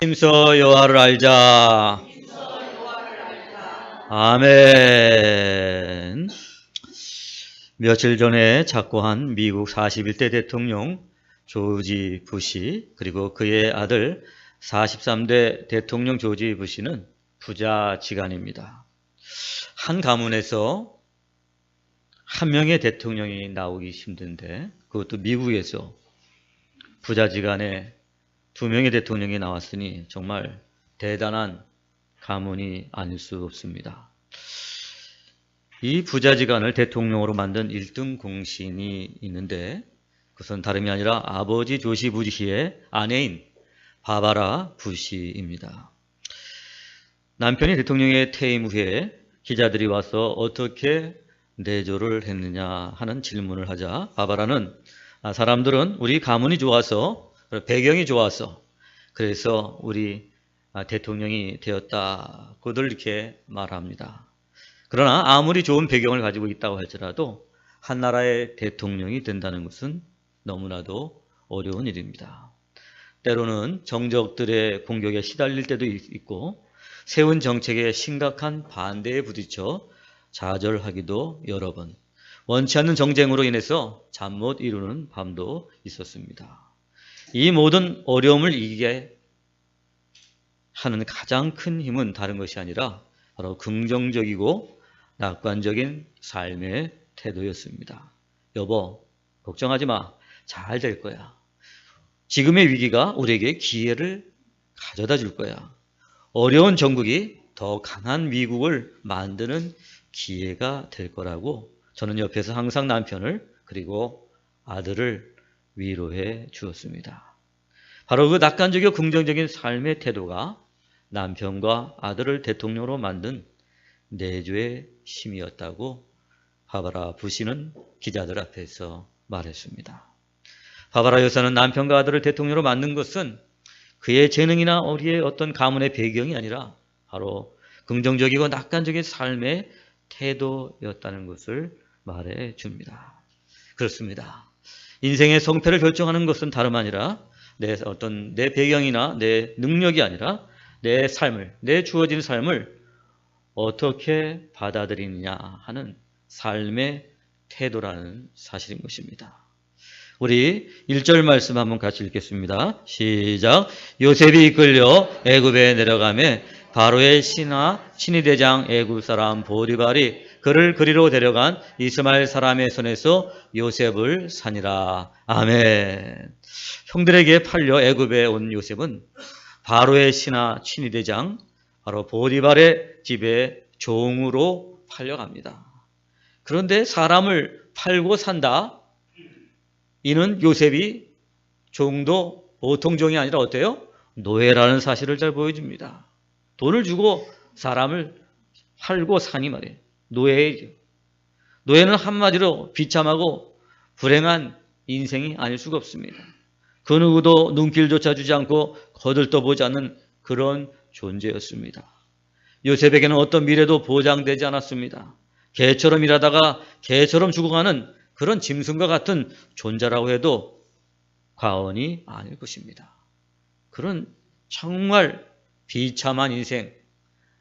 힘써 여호와를 알자. 아멘. 며칠 전에 작고한 미국 41대 대통령 조지 부시 그리고 그의 아들 43대 대통령 조지 부시는 부자지간입니다. 한 가문에서 한 명의 대통령이 나오기 힘든데 그것도 미국에서 부자지간에 두 명의 대통령이 나왔으니 정말 대단한 가문이 아닐 수 없습니다. 이 부자지간을 대통령으로 만든 1등 공신이 있는데 그것은 다름이 아니라 아버지 조지 부시의 아내인 바바라 부시입니다. 남편이 대통령에 퇴임 후에 기자들이 와서 어떻게 내조를 했느냐 하는 질문을 하자 바바라는 사람들은 우리 가문이 좋아서 배경이 좋아서 그래서 우리 대통령이 되었다고들 이렇게 말합니다. 그러나 아무리 좋은 배경을 가지고 있다고 할지라도 한 나라의 대통령이 된다는 것은 너무나도 어려운 일입니다. 때로는 정적들의 공격에 시달릴 때도 있고 세운 정책에 심각한 반대에 부딪혀 좌절하기도 여러 번, 원치 않는 정쟁으로 인해서 잠 못 이루는 밤도 있었습니다. 이 모든 어려움을 이기게 하는 가장 큰 힘은 다른 것이 아니라 바로 긍정적이고 낙관적인 삶의 태도였습니다. 여보, 걱정하지 마. 잘 될 거야. 지금의 위기가 우리에게 기회를 가져다 줄 거야. 어려운 정국이 더 강한 미국을 만드는 기회가 될 거라고 저는 옆에서 항상 남편을 그리고 아들을 위로해 주었습니다. 바로 그 낙관적이고 긍정적인 삶의 태도가 남편과 아들을 대통령으로 만든 내조의 힘이었다고 바바라 부시는 기자들 앞에서 말했습니다. 바바라 여사는 남편과 아들을 대통령으로 만든 것은 그의 재능이나 우리의 어떤 가문의 배경이 아니라 바로 긍정적이고 낙관적인 삶의 태도였다는 것을 말해 줍니다. 그렇습니다. 인생의 성패를 결정하는 것은 다름 아니라 내 배경이나 내 능력이 아니라 내 삶을, 내 주어진 삶을 어떻게 받아들이느냐 하는 삶의 태도라는 사실인 것입니다. 우리 1절 말씀 한번 같이 읽겠습니다. 시작. 요셉이 이끌려 애굽에 내려가매 바로의 신하 대장 애굽 사람 보디발이 그를 그리로 데려간 이스마엘 사람의 손에서 요셉을 사니라. 아멘. 형들에게 팔려 애굽에 온 요셉은 바로의 신하 대장 바로 보디발의 집에 종으로 팔려갑니다. 그런데 사람을 팔고 산다. 이는 요셉이 종도 보통 종이 아니라 어때요? 노예라는 사실을 잘 보여줍니다. 돈을 주고 사람을 팔고 사니 말이에요. 노예죠. 노예는 한마디로 비참하고 불행한 인생이 아닐 수가 없습니다. 그 누구도 눈길조차 주지 않고 거들떠보지 않는 그런 존재였습니다. 요셉에게는 어떤 미래도 보장되지 않았습니다. 개처럼 일하다가 개처럼 죽어가는 그런 짐승과 같은 존재라고 해도 과언이 아닐 것입니다. 그런 정말 비참한 인생,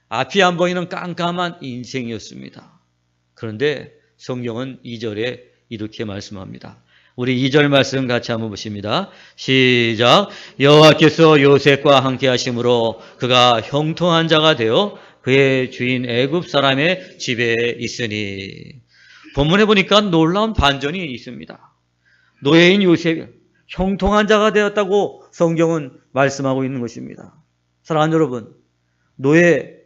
앞이 안 보이는 깜깜한 인생이었습니다. 그런데 성경은 2절에 이렇게 말씀합니다. 우리 2절 말씀 같이 한번 보십니다. 시작. 여호와께서 요셉과 함께 하심으로 그가 형통한 자가 되어 그의 주인 애굽 사람의 집에 있으니. 본문에 보니까 놀라운 반전이 있습니다. 노예인 요셉이 형통한 자가 되었다고 성경은 말씀하고 있는 것입니다. 사랑하는 여러분, 노예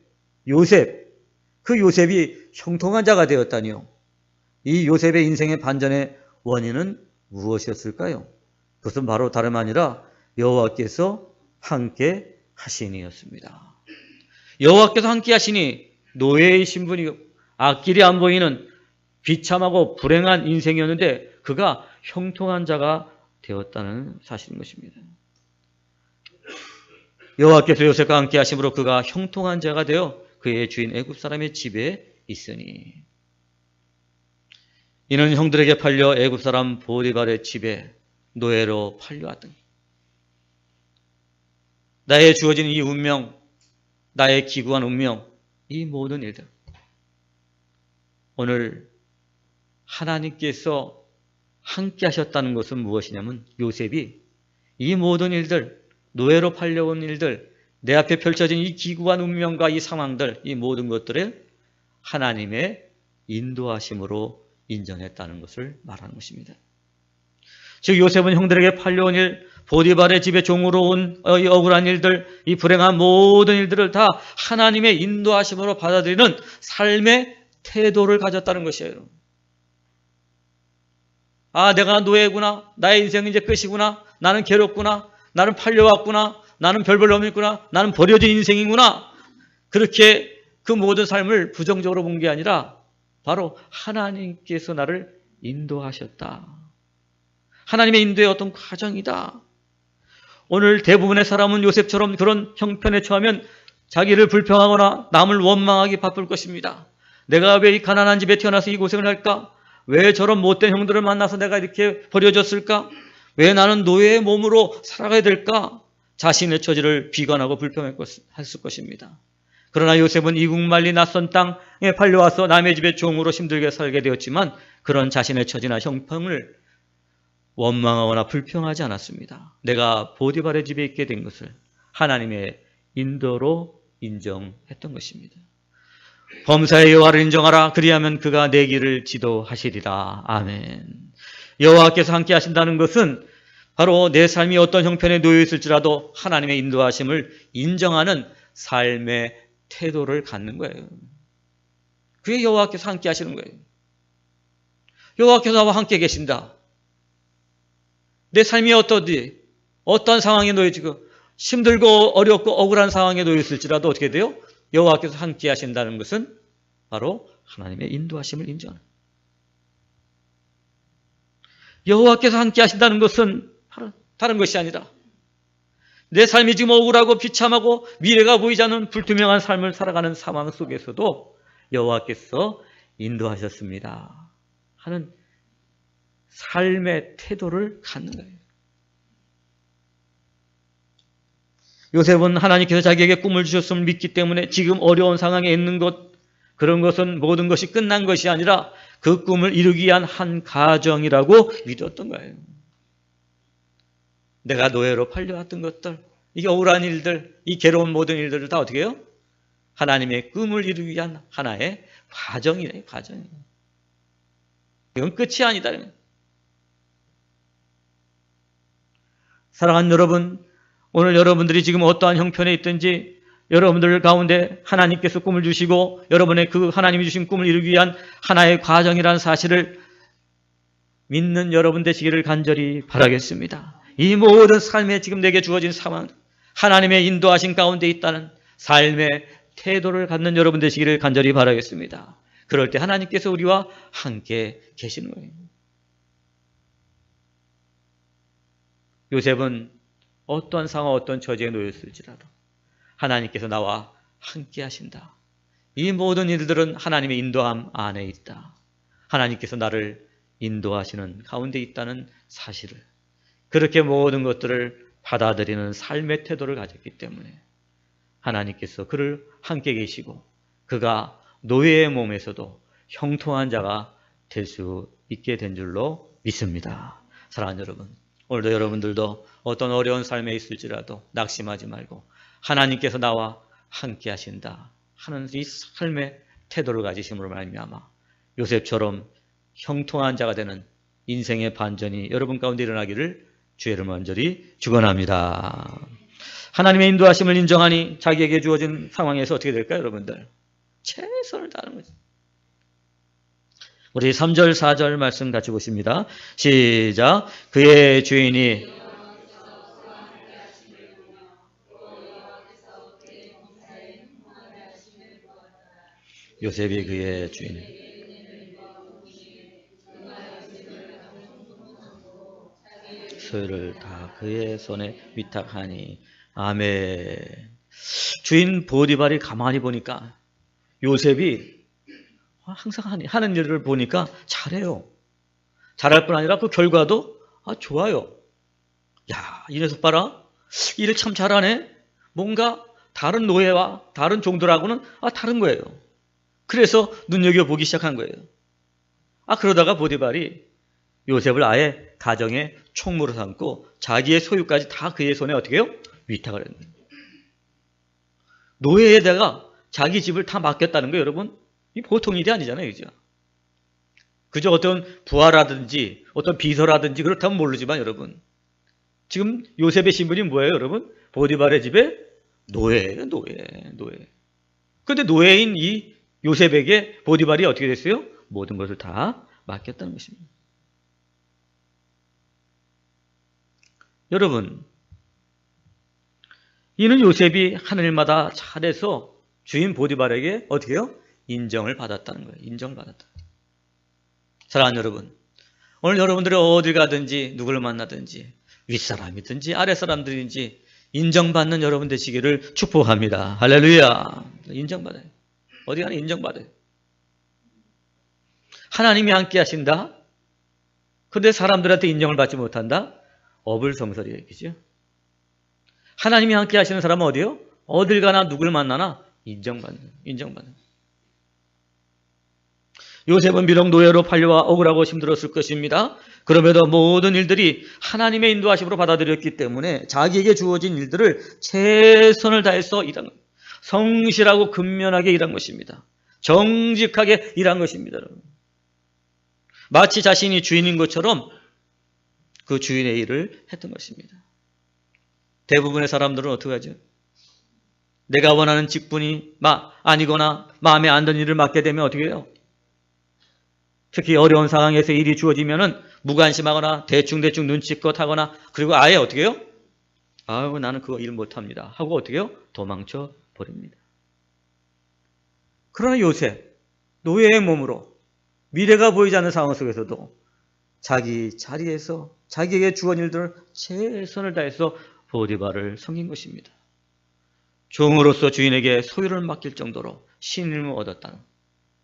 요셉, 그 요셉이 형통한 자가 되었다니요. 이 요셉의 인생의 반전의 원인은 무엇이었을까요? 그것은 바로 다름 아니라 여호와께서 함께 하시니였습니다. 여호와께서 함께 하시니 노예의 신분이 앞길이 안 보이는 비참하고 불행한 인생이었는데 그가 형통한 자가 되었다는 사실인 것입니다. 여호와께서 요셉과 함께 하심으로 그가 형통한 자가 되어 그의 주인 애굽 사람의 집에 있으니. 이는 형들에게 팔려 애굽 사람 보디발의 집에 노예로 팔려왔더니 나의 주어진 이 운명, 나의 기구한 운명, 이 모든 일들. 오늘 하나님께서 함께 하셨다는 것은 무엇이냐면 요셉이 이 모든 일들, 노예로 팔려온 일들, 내 앞에 펼쳐진 이 기구한 운명과 이 상황들, 이 모든 것들을 하나님의 인도하심으로 인정했다는 것을 말하는 것입니다. 즉 요셉은 형들에게 팔려온 일, 보디발의 집에 종으로 온 이 억울한 일들, 이 불행한 모든 일들을 다 하나님의 인도하심으로 받아들이는 삶의 태도를 가졌다는 것이에요. 아, 내가 노예구나. 나의 인생은 이제 끝이구나. 나는 괴롭구나. 나는 팔려왔구나. 나는 별볼 놈 있구나. 나는 버려진 인생이구나. 그렇게 그 모든 삶을 부정적으로 본 게 아니라 바로 하나님께서 나를 인도하셨다. 하나님의 인도의 어떤 과정이다. 오늘 대부분의 사람은 요셉처럼 그런 형편에 처하면 자기를 불평하거나 남을 원망하기 바쁠 것입니다. 내가 왜 이 가난한 집에 태어나서 이 고생을 할까? 왜 저런 못된 형들을 만나서 내가 이렇게 버려졌을까? 왜 나는 노예의 몸으로 살아가야 될까? 자신의 처지를 비관하고 불평했을 것입니다. 그러나 요셉은 이국만리 낯선 땅에 팔려와서 남의 집에 종으로 힘들게 살게 되었지만 그런 자신의 처지나 형편을 원망하거나 불평하지 않았습니다. 내가 보디발의 집에 있게 된 것을 하나님의 인도로 인정했던 것입니다. 범사의 여호와를 인정하라. 그리하면 그가 내 길을 지도하시리라. 아멘. 여호와께서 함께 하신다는 것은 바로 내 삶이 어떤 형편에 놓여 있을지라도 하나님의 인도하심을 인정하는 삶의 태도를 갖는 거예요. 그게 여호와께서 함께 하시는 거예요. 여호와께서 나와 함께 계신다. 내 삶이 어떠지? 어떤 상황에 놓여지고 힘들고 어렵고 억울한 상황에 놓여 있을지라도 어떻게 돼요? 여호와께서 함께 하신다는 것은 바로 하나님의 인도하심을 인정하는 거예요. 여호와께서 함께 하신다는 것은 다른 것이 아니라 내 삶이 지금 억울하고 비참하고 미래가 보이지 않는 불투명한 삶을 살아가는 상황 속에서도 여호와께서 인도하셨습니다 하는 삶의 태도를 갖는 거예요. 요셉은 하나님께서 자기에게 꿈을 주셨음을 믿기 때문에 지금 어려운 상황에 있는 것, 그런 것은 모든 것이 끝난 것이 아니라 그 꿈을 이루기 위한 한 가정이라고 믿었던 거예요. 내가 노예로 팔려왔던 것들, 이 억울한 일들, 이 괴로운 모든 일들을 다 어떻게 해요? 하나님의 꿈을 이루기 위한 하나의 과정이에요. 과정이에요. 이건 끝이 아니다. 사랑하는 여러분, 오늘 여러분들이 지금 어떠한 형편에 있든지 여러분들 가운데 하나님께서 꿈을 주시고 여러분의 그 하나님이 주신 꿈을 이루기 위한 하나의 과정이라는 사실을 믿는 여러분 되시기를 간절히 바라겠습니다. 이 모든 삶에 지금 내게 주어진 상황, 하나님의 인도하신 가운데 있다는 삶의 태도를 갖는 여러분 되시기를 간절히 바라겠습니다. 그럴 때 하나님께서 우리와 함께 계시는 거예요. 요셉은 어떤 상황, 어떤 처지에 놓였을지라도 하나님께서 나와 함께 하신다. 이 모든 일들은 하나님의 인도함 안에 있다. 하나님께서 나를 인도하시는 가운데 있다는 사실을, 그렇게 모든 것들을 받아들이는 삶의 태도를 가졌기 때문에 하나님께서 그를 함께 계시고 그가 노예의 몸에서도 형통한 자가 될 수 있게 된 줄로 믿습니다. 사랑하는 여러분, 오늘도 여러분들도 어떤 어려운 삶에 있을지라도 낙심하지 말고 하나님께서 나와 함께 하신다 하는 이 삶의 태도를 가지심으로 말미암아 요셉처럼 형통한 자가 되는 인생의 반전이 여러분 가운데 일어나기를 주의 이름으로 간절히 축원합니다. 하나님의 인도하심을 인정하니 자기에게 주어진 상황에서 어떻게 될까요, 여러분들? 최선을 다하는 거죠. 우리 3절, 4절 말씀 같이 보십니다. 시작. 그의 주인이 요셉이 그의 주인 소유를 다 그의 손에 위탁하니. 아멘. 주인 보디발이 가만히 보니까 요셉이 항상 하는 일을 보니까 잘해요. 잘할 뿐 아니라 그 결과도 좋아요. 야, 이 녀석 봐라. 일을 참 잘하네. 뭔가 다른 노예와 다른 종들하고는 다른 거예요. 그래서 눈여겨보기 시작한 거예요. 그러다가 보디발이 요셉을 아예 가정의 총무로 삼고 자기의 소유까지 다 그의 손에 어떻게 해요? 위탁을 했는 거예요. 노예에다가 자기 집을 다 맡겼다는 거예요, 여러분. 이 보통 일이 아니잖아요, 그죠? 그저 어떤 부하라든지 어떤 비서라든지 그렇다면 모르지만 여러분, 지금 요셉의 신분이 뭐예요, 여러분? 보디발의 집에 노예예요, 노예. 그런데 노예인 이 요셉에게 보디발이 어떻게 됐어요? 모든 것을 다 맡겼다는 것입니다. 여러분, 이는 요셉이 하늘마다 잘해서 주인 보디발에게 어떻게 해요? 인정을 받았다는 거예요. 인정을 받았다. 사랑하는 여러분, 오늘 여러분들이 어딜 가든지 누구를 만나든지 윗사람이든지 아랫사람들인지 인정받는 여러분 되시기를 축복합니다. 할렐루야. 인정받아요. 어디 가나 인정받아요. 하나님이 함께 하신다. 그런데 사람들한테 인정을 받지 못한다. 어불성설이에요. 그죠? 하나님이 함께 하시는 사람은 어디요? 어딜 가나 누굴 만나나 인정받는. 요셉은 비록 노예로 팔려와 억울하고 힘들었을 것입니다. 그럼에도 모든 일들이 하나님의 인도하심으로 받아들였기 때문에 자기에게 주어진 일들을 최선을 다해서 일한 겁니다. 성실하고 근면하게 일한 것입니다. 정직하게 일한 것입니다. 마치 자신이 주인인 것처럼 그 주인의 일을 했던 것입니다. 대부분의 사람들은 어떻게 하죠? 내가 원하는 직분이 아니거나 마음에 안 드는 일을 맡게 되면 어떻게 해요? 특히 어려운 상황에서 일이 주어지면은 무관심하거나 대충 눈치껏 하거나 그리고 아예 어떻게 해요? 나는 그거 일 못합니다 하고 어떻게 해요? 도망쳐 버립니다. 그러나 요셉, 노예의 몸으로 미래가 보이지 않는 상황 속에서도 자기 자리에서 자기에게 주어진 일들을 최선을 다해서 보디발을 섬긴 것입니다. 종으로서 주인에게 소유를 맡길 정도로 신임을 얻었다는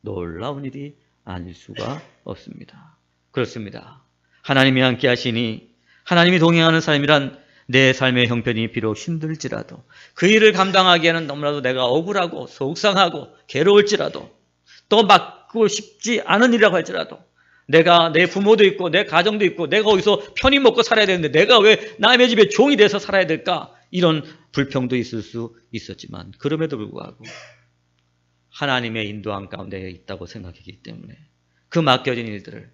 놀라운 일이 아닐 수가 없습니다. 그렇습니다. 하나님이 함께 하시니 하나님이 동행하는 삶이란 내 삶의 형편이 비록 힘들지라도 그 일을 감당하기에는 너무나도 내가 억울하고 속상하고 괴로울지라도 또 맡고 싶지 않은 일이라고 할지라도 내가 내 부모도 있고 내 가정도 있고 내가 어디서 편히 먹고 살아야 되는데 내가 왜 남의 집에 종이 돼서 살아야 될까? 이런 불평도 있을 수 있었지만 그럼에도 불구하고 하나님의 인도함 가운데 있다고 생각했기 때문에 그 맡겨진 일들을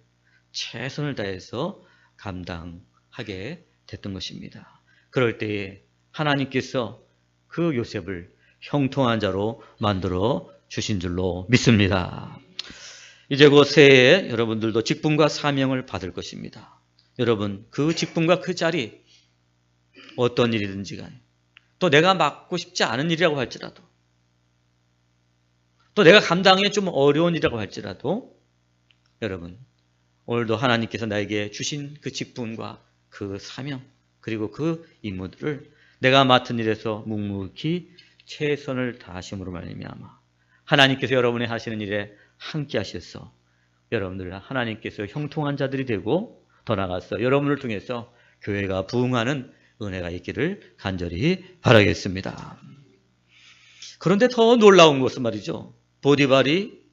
최선을 다해서 감당하게 됐던 것입니다. 그럴 때에 하나님께서 그 요셉을 형통한 자로 만들어 주신 줄로 믿습니다. 이제 곧 새해에 여러분들도 직분과 사명을 받을 것입니다. 여러분, 그 직분과 그 자리 어떤 일이든지 간에 또 내가 맡고 싶지 않은 일이라고 할지라도 또 내가 감당하기 좀 어려운 일이라고 할지라도 여러분, 오늘도 하나님께서 나에게 주신 그 직분과 그 사명 그리고 그 임무들을 내가 맡은 일에서 묵묵히 최선을 다하심으로 말미암아 하나님께서 여러분이 하시는 일에 함께 하셔서 여러분들 하나님께서 형통한 자들이 되고 더 나아가서 여러분을 통해서 교회가 부흥하는 은혜가 있기를 간절히 바라겠습니다. 그런데 더 놀라운 것은 말이죠. 보디발이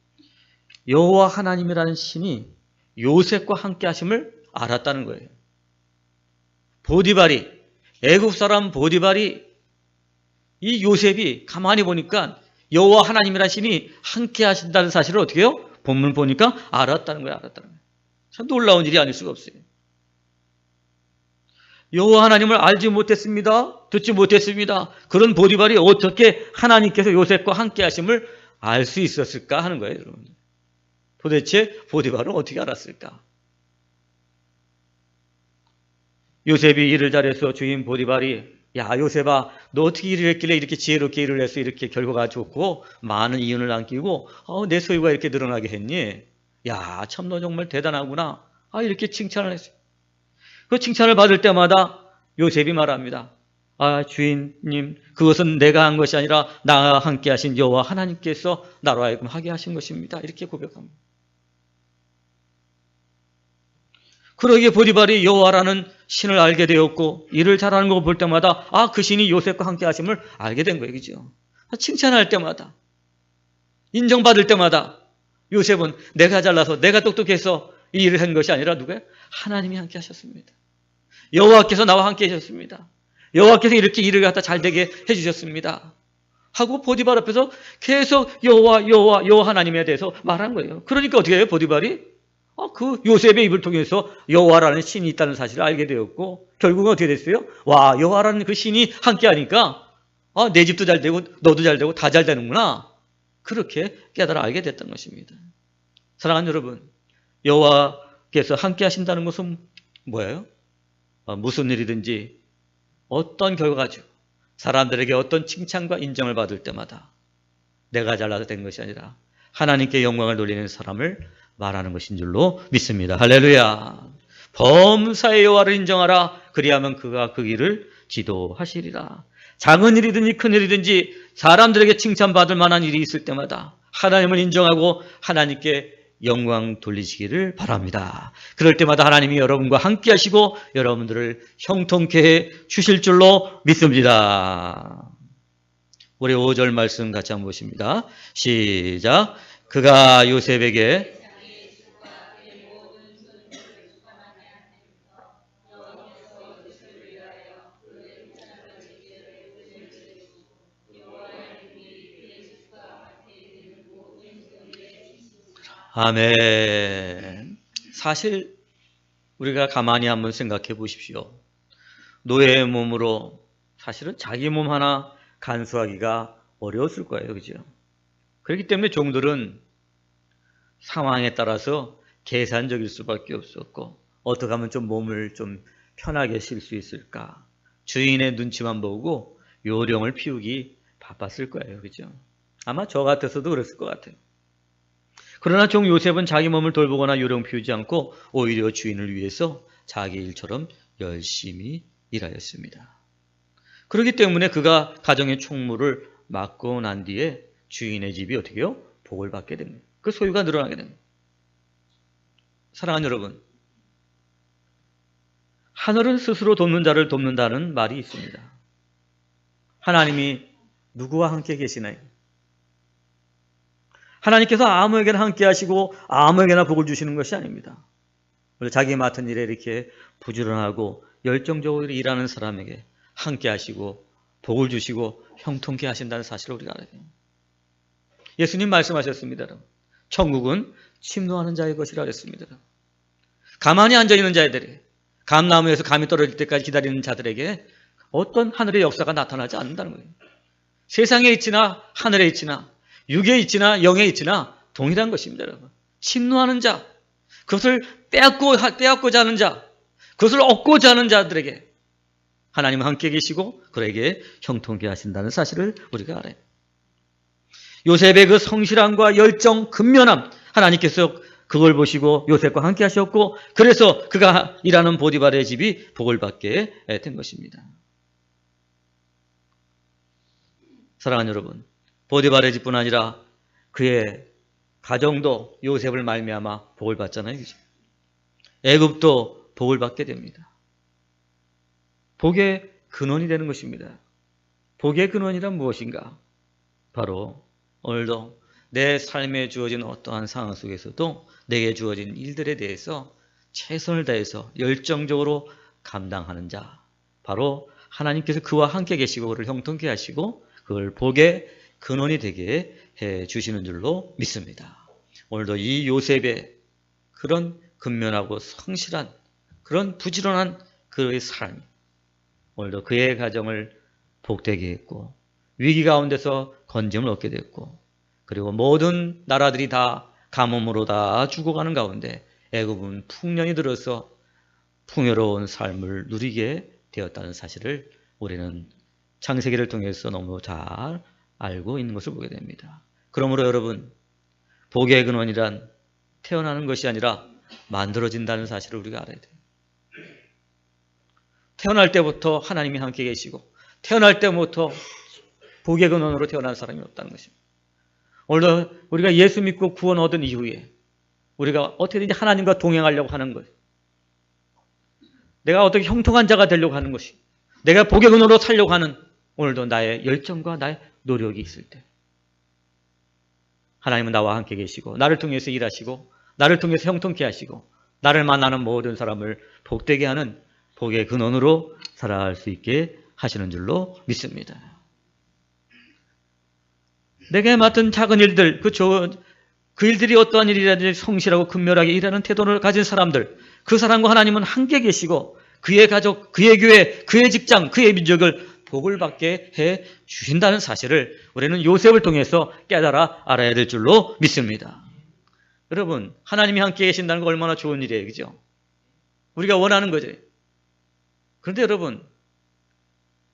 여호와 하나님이라는 신이 요셉과 함께 하심을 알았다는 거예요. 보디발이 애굽 사람 보디발이 이 요셉이 가만히 보니까 여호와 하나님이라는 신이 함께 하신다는 사실을 어떻게 해요? 본문 보니까 알았다는 거예요. 참 놀라운 일이 아닐 수가 없어요. 여호와 하나님을 알지 못했습니다. 듣지 못했습니다. 그런 보디발이 어떻게 하나님께서 요셉과 함께 하심을 알 수 있었을까 하는 거예요. 여러분. 도대체 보디발은 어떻게 알았을까? 요셉이 일을 잘해서 주인 보디발이 야 요셉아 너 어떻게 일을 했길래 이렇게 지혜롭게 일을 해서 이렇게 결과가 좋고 많은 이윤을 남기고 내 소유가 이렇게 늘어나게 했니? 야 참 너 정말 대단하구나. 이렇게 칭찬을 했어요. 그 칭찬을 받을 때마다 요셉이 말합니다. 주인님 그것은 내가 한 것이 아니라 나와 함께 하신 여호와 하나님께서 나로 하여금 하게 하신 것입니다. 이렇게 고백합니다. 그러기에 보디발이 여호와라는 신을 알게 되었고 일을 잘하는 거 볼 때마다 그 신이 요셉과 함께 하심을 알게 된 거예요. 그죠? 칭찬할 때마다, 인정받을 때마다 요셉은 내가 잘나서 내가 똑똑해서 이 일을 한 것이 아니라 누구예요? 하나님이 함께 하셨습니다. 여호와께서 나와 함께 하셨습니다. 여호와께서 이렇게 일을 갖다 잘 되게 해주셨습니다. 하고 보디발 앞에서 계속 여호와 하나님에 대해서 말한 거예요. 그러니까 어떻게 해요? 보디발이 그 요셉의 입을 통해서 여호와라는 신이 있다는 사실을 알게 되었고 결국은 어떻게 됐어요? 와, 여호와라는 그 신이 함께 하니까 내 집도 잘 되고 너도 잘 되고 다 잘 되는구나. 그렇게 깨달아 알게 됐던 것입니다. 사랑하는 여러분, 여호와께서 함께 하신다는 것은 뭐예요? 무슨 일이든지 어떤 결과죠. 사람들에게 어떤 칭찬과 인정을 받을 때마다 내가 잘나서 된 것이 아니라 하나님께 영광을 돌리는 사람을 말하는 것인 줄로 믿습니다. 할렐루야. 범사의 여호와를 인정하라. 그리하면 그가 그 길을 지도하시리라. 작은 일이든지 큰 일이든지 사람들에게 칭찬받을 만한 일이 있을 때마다 하나님을 인정하고 하나님께 영광 돌리시기를 바랍니다. 그럴 때마다 하나님이 여러분과 함께 하시고 여러분들을 형통케 해 주실 줄로 믿습니다. 우리 5절 말씀 같이 한번 보십니다. 시작. 그가 요셉에게 아멘. 사실 우리가 가만히 한번 생각해 보십시오. 노예의 몸으로 사실은 자기 몸 하나 간수하기가 어려웠을 거예요. 그죠? 그렇기 때문에 종들은 상황에 따라서 계산적일 수밖에 없었고 어떻게 하면 좀 몸을 좀 편하게 쉴 수 있을까? 주인의 눈치만 보고 요령을 피우기 바빴을 거예요. 그죠? 아마 저 같아서도 그랬을 것 같아요. 그러나 종 요셉은 자기 몸을 돌보거나 요령 피우지 않고 오히려 주인을 위해서 자기 일처럼 열심히 일하였습니다. 그렇기 때문에 그가 가정의 총무를 맡고 난 뒤에 주인의 집이 어떻게 해요? 복을 받게 됩니다. 그 소유가 늘어나게 됩니다. 사랑하는 여러분, 하늘은 스스로 돕는 자를 돕는다는 말이 있습니다. 하나님이 누구와 함께 계시나요? 하나님께서 아무에게나 함께 하시고 아무에게나 복을 주시는 것이 아닙니다. 자기 맡은 일에 이렇게 부지런하고 열정적으로 일하는 사람에게 함께 하시고 복을 주시고 형통케 하신다는 사실을 우리가 알아야 돼요. 예수님 말씀하셨습니다. 천국은 침노하는 자의 것이라 했습니다. 가만히 앉아있는 자들에게, 감나무에서 감이 떨어질 때까지 기다리는 자들에게 어떤 하늘의 역사가 나타나지 않는다는 거예요. 세상에 있지나 하늘에 있지나 육에 있지나 영에 있지나 동일한 것입니다. 여러분. 침노하는 자, 그것을 빼앗고자 하는 자, 그것을 얻고자 하는 자들에게 하나님은 함께 계시고 그에게 형통케 하신다는 사실을 우리가 알아요. 요셉의 그 성실함과 열정, 근면함, 하나님께서 그걸 보시고 요셉과 함께 하셨고 그래서 그가 일하는 보디발의 집이 복을 받게 된 것입니다. 사랑하는 여러분, 보디발의 집뿐 아니라 그의 가정도 요셉을 말미암아 복을 받잖아요. 그죠? 애굽도 복을 받게 됩니다. 복의 근원이 되는 것입니다. 복의 근원이란 무엇인가? 바로 오늘도 내 삶에 주어진 어떠한 상황 속에서도 내게 주어진 일들에 대해서 최선을 다해서 열정적으로 감당하는 자, 바로 하나님께서 그와 함께 계시고 그를 형통케 하시고 그걸 복의 근원이 되게 해 주시는 줄로 믿습니다. 오늘도 이 요셉의 그런 근면하고 성실한 그런 부지런한 그의 삶이 오늘도 그의 가정을 복되게 했고 위기 가운데서 건짐을 얻게 됐고 그리고 모든 나라들이 다 가뭄으로 다 죽어가는 가운데 애굽은 풍년이 들어서 풍요로운 삶을 누리게 되었다는 사실을 우리는 창세기를 통해서 너무 잘 알고 있는 것을 보게 됩니다. 그러므로 여러분, 복의 근원이란 태어나는 것이 아니라 만들어진다는 사실을 우리가 알아야 돼요. 태어날 때부터 하나님이 함께 계시고 태어날 때부터 복의 근원으로 태어난 사람이 없다는 것입니다. 오늘 우리가 예수 믿고 구원 얻은 이후에 우리가 어떻게든지 하나님과 동행하려고 하는 것, 내가 어떻게 형통한 자가 되려고 하는 것이, 내가 복의 근원으로 살려고 하는 오늘도 나의 열정과 나의 노력이 있을 때 하나님은 나와 함께 계시고 나를 통해서 일하시고 나를 통해서 형통케 하시고 나를 만나는 모든 사람을 복되게 하는 복의 근원으로 살아갈 수 있게 하시는 줄로 믿습니다. 내게 맡은 작은 일들, 그 일들이 어떠한 일이라든지 성실하고 근면하게 일하는 태도를 가진 사람들, 그 사람과 하나님은 함께 계시고 그의 가족, 그의 교회, 그의 직장, 그의 민족을 복을 받게 해 주신다는 사실을 우리는 요셉을 통해서 깨달아 알아야 될 줄로 믿습니다. 여러분, 하나님이 함께 계신다는 거 얼마나 좋은 일이에요, 그죠? 우리가 원하는 거죠. 그런데 여러분,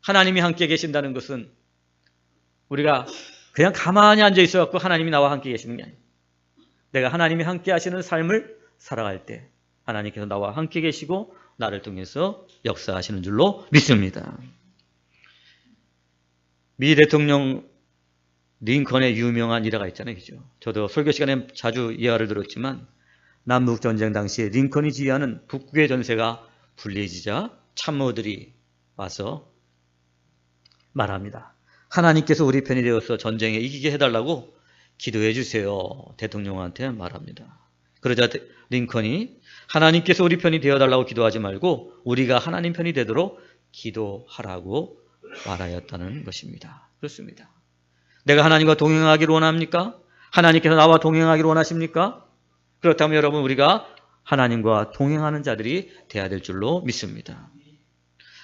하나님이 함께 계신다는 것은 우리가 그냥 가만히 앉아 있어갖고 하나님이 나와 함께 계시는 게 아니에요. 내가 하나님이 함께 하시는 삶을 살아갈 때 하나님께서 나와 함께 계시고 나를 통해서 역사하시는 줄로 믿습니다. 미 대통령 링컨의 유명한 일화가 있잖아요, 그죠? 저도 설교 시간에 자주 이야기를 들었지만 남북전쟁 당시에 링컨이 지휘하는 북극의 전세가 불리해지자 참모들이 와서 말합니다. 하나님께서 우리 편이 되어서 전쟁에 이기게 해달라고 기도해 주세요. 대통령한테 말합니다. 그러자 링컨이 하나님께서 우리 편이 되어달라고 기도하지 말고 우리가 하나님 편이 되도록 기도하라고 말하였다는 것입니다. 그렇습니다. 내가 하나님과 동행하기를 원합니까? 하나님께서 나와 동행하기를 원하십니까? 그렇다면 여러분, 우리가 하나님과 동행하는 자들이 되어야 될 줄로 믿습니다.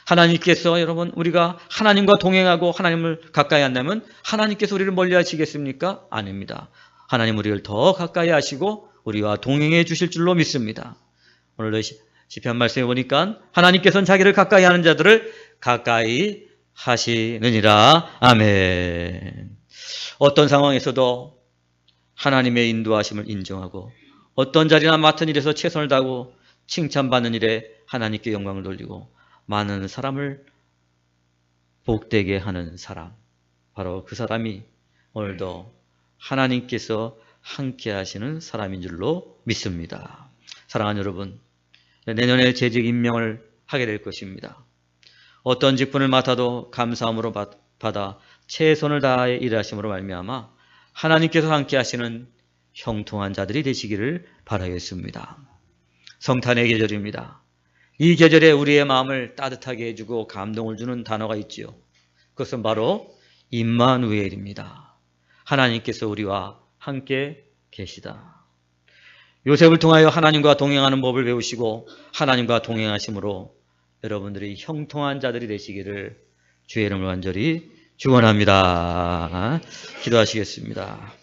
하나님께서 여러분, 우리가 하나님과 동행하고 하나님을 가까이 한다면 하나님께서 우리를 멀리 하시겠습니까? 아닙니다. 하나님 우리를 더 가까이 하시고 우리와 동행해 주실 줄로 믿습니다. 오늘도 시편 말씀해 보니까 하나님께서는 자기를 가까이 하는 자들을 가까이 하시느니라. 아멘. 어떤 상황에서도 하나님의 인도하심을 인정하고 어떤 자리나 맡은 일에서 최선을 다하고 칭찬받는 일에 하나님께 영광을 돌리고 많은 사람을 복되게 하는 사람, 바로 그 사람이 오늘도 하나님께서 함께 하시는 사람인 줄로 믿습니다. 사랑하는 여러분, 내년에 재직 임명을 하게 될 것입니다. 어떤 직분을 맡아도 감사함으로 받아 최선을 다해 일하심으로 말미암아 하나님께서 함께 하시는 형통한 자들이 되시기를 바라겠습니다. 성탄의 계절입니다. 이 계절에 우리의 마음을 따뜻하게 해주고 감동을 주는 단어가 있지요. 그것은 바로 임마누엘입니다. 하나님께서 우리와 함께 계시다. 요셉을 통하여 하나님과 동행하는 법을 배우시고 하나님과 동행하심으로 여러분들이 형통한 자들이 되시기를 주의 이름으로 간절히 축원합니다. 기도하시겠습니다.